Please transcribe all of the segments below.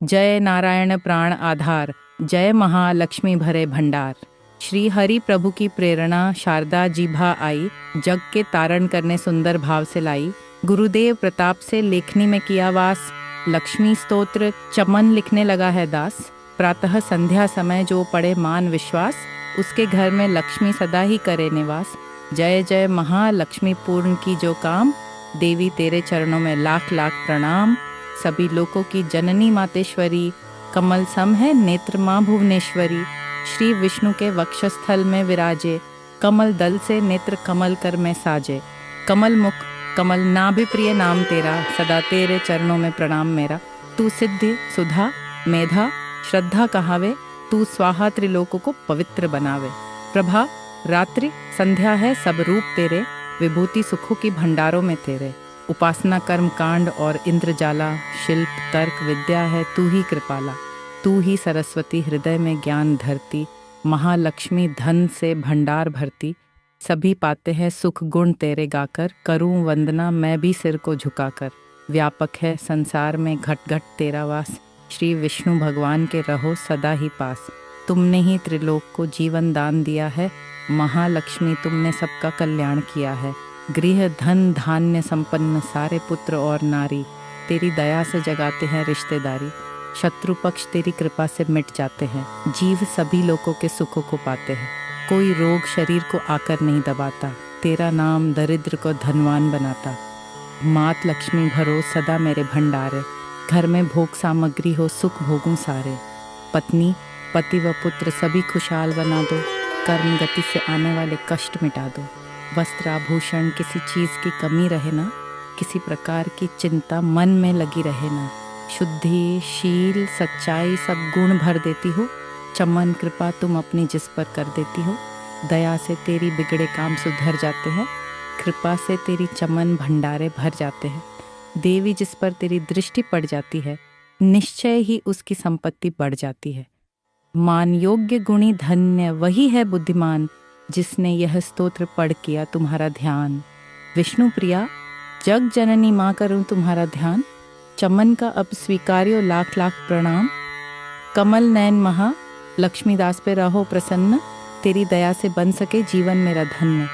जय नारायण प्राण आधार, जय महालक्ष्मी भरे भंडार। श्री हरि प्रभु की प्रेरणा शारदा जी भा आई, जग के तारण करने सुंदर भाव से लाई। गुरुदेव प्रताप से लेखनी में किया वास, लक्ष्मी स्तोत्र चमन लिखने लगा है दास। प्रातः संध्या समय जो पड़े मान विश्वास, उसके घर में लक्ष्मी सदा ही करे निवास। जय जय महालक्ष्मी पूर्ण की जो काम, देवी तेरे चरणों में लाख लाख प्रणाम। सभी लोकों की जननी मातेश्वरी, कमल सम है नेत्र माँ भुवनेश्वरी। श्री विष्णु के वक्षस्थल में विराजे, कमल दल से नेत्र कमल कर में साजे। कमल मुख कमल नाभि प्रिय नाम तेरा, सदा तेरे चरणों में प्रणाम मेरा। तू सिद्धि सुधा मेधा श्रद्धा कहावे, तू स्वाहा त्रिलोकों को पवित्र बनावे। प्रभा रात्रि संध्या है सब रूप तेरे, विभूति सुखों की भंडारों में तेरे। उपासना कर्म कांड और इंद्रजाला, शिल्प तर्क विद्या है तू ही कृपाला। तू ही सरस्वती हृदय में ज्ञान धरती, महालक्ष्मी धन से भंडार भरती। सभी पाते हैं सुख गुण तेरे गाकर, करूं वंदना मैं भी सिर को झुकाकर। व्यापक है संसार में घट घट तेरा वास, श्री विष्णु भगवान के रहो सदा ही पास। तुमने ही त्रिलोक को जीवन दान दिया है, महालक्ष्मी तुमने सबका कल्याण किया है। गृह धन धान्य संपन्न सारे पुत्र और नारी, तेरी दया से जगाते हैं रिश्तेदारी। शत्रु पक्ष तेरी कृपा से मिट जाते हैं, जीव सभी लोगों के सुखों को पाते हैं। कोई रोग शरीर को आकर नहीं दबाता, तेरा नाम दरिद्र को धनवान बनाता। मात लक्ष्मी भरो सदा मेरे भंडारे, घर में भोग सामग्री हो सुख भोगूं सारे। पत्नी पति व पुत्र सभी खुशहाल बना दो, कर्म गति से आने वाले कष्ट मिटा दो। वस्त्र आभूषण किसी चीज़ की कमी रहे ना, किसी प्रकार की चिंता मन में लगी रहे ना। शुद्धि शील सच्चाई सब गुण भर देती हो, चमन कृपा तुम अपनी जिस पर कर देती हो। दया से तेरी बिगड़े काम सुधर जाते हैं, कृपा से तेरी चमन भंडारे भर जाते हैं। देवी जिस पर तेरी दृष्टि पड़ जाती है, निश्चय ही उसकी संपत्ति बढ़ जाती है। मान योग्य गुणी धन्य वही है बुद्धिमान, जिसने यह स्तोत्र पढ़ किया तुम्हारा ध्यान। विष्णु प्रिया जग जननी माँ करूँ तुम्हारा ध्यान, चमन का अब स्वीकार्यो लाख लाख प्रणाम। कमल नयन महा लक्ष्मीदास पे रहो प्रसन्न, तेरी दया से बन सके जीवन मेरा धन्य।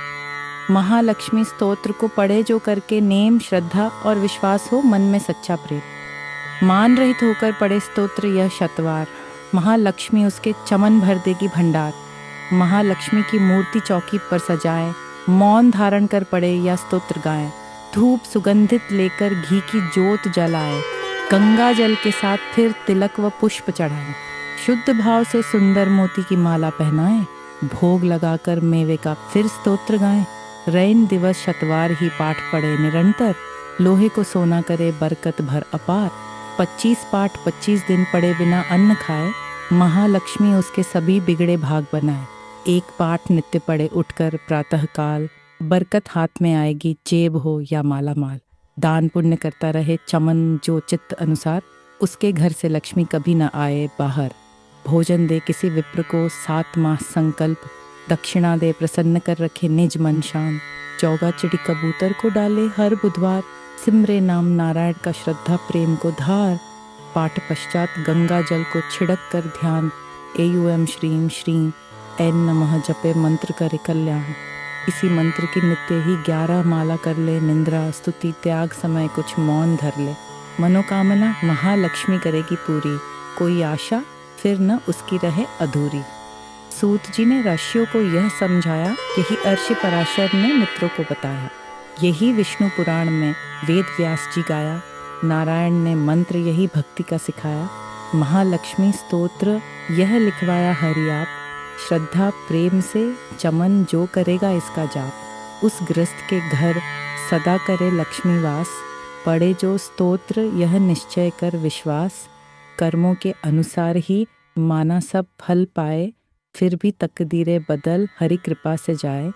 महालक्ष्मी स्तोत्र को पढ़े जो करके नेम श्रद्धा और विश्वास हो मन में सच्चा प्रेम। मान रहित होकर पढ़े स्तोत्र यह शतवार, महालक्ष्मी उसके चमन भर देगी भंडार। महालक्ष्मी की मूर्ति चौकी पर सजाए, मौन धारण कर पड़े या स्तोत्र गाएं। धूप सुगंधित लेकर घी की जोत जलाए, गंगा जल के साथ फिर तिलक व पुष्प चढ़ाएं। शुद्ध भाव से सुंदर मोती की माला पहनाएं, भोग लगाकर मेवे का फिर स्तोत्र गाएं। रैन दिवस शतवार ही पाठ पढ़े निरंतर, लोहे को सोना करे बरकत भर अपार। 25 पाठ 25 दिन पढ़े बिना अन्न खाए, महालक्ष्मी उसके सभी बिगड़े भाग बनाए। एक पाठ नित्य पढ़े उठकर प्रातः काल, बरकत हाथ में आएगी जेब हो या माला माल। दान पुण्य करता रहे चमन जो चित्त अनुसार, उसके घर से लक्ष्मी कभी न आए बाहर। भोजन दे किसी विप्र को 7 माह संकल्प, दक्षिणा दे प्रसन्न कर रखे निज मन शांत। चौगा चिड़ी कबूतर को डाले हर बुधवार, सिमरे नाम नारायण का श्रद्धा प्रेम को धार। पाठ पश्चात गंगा जल को छिड़क कर ध्यान, एयूएम श्रीम श्रीं ऐन नमः जपे मंत्र करे कल्याण। इसी मंत्र की नित्य ही 11 माला कर ले निंद्रा, स्तुति त्याग समय कुछ मौन धर ले। मनोकामना महालक्ष्मी करेगी पूरी, कोई आशा फिर न उसकी रहे अधूरी। सूत जी ने ऋषियों को यह समझाया, यही अर्षि पराशर ने मित्रों को बताया। यही विष्णु पुराण में वेद व्यास जी गाया, नारायण ने मंत्र यही भक्ति का सिखाया। महालक्ष्मी स्तोत्र यह लिखवाया हरि आप, श्रद्धा प्रेम से चमन जो करेगा इसका जाप। उस गृहस्थ के घर सदा करे लक्ष्मी वास, पढ़े जो स्तोत्र यह निश्चय कर विश्वास। कर्मों के अनुसार ही माना सब फल पाए, फिर भी तकदीरें बदल हरि कृपा से जाए।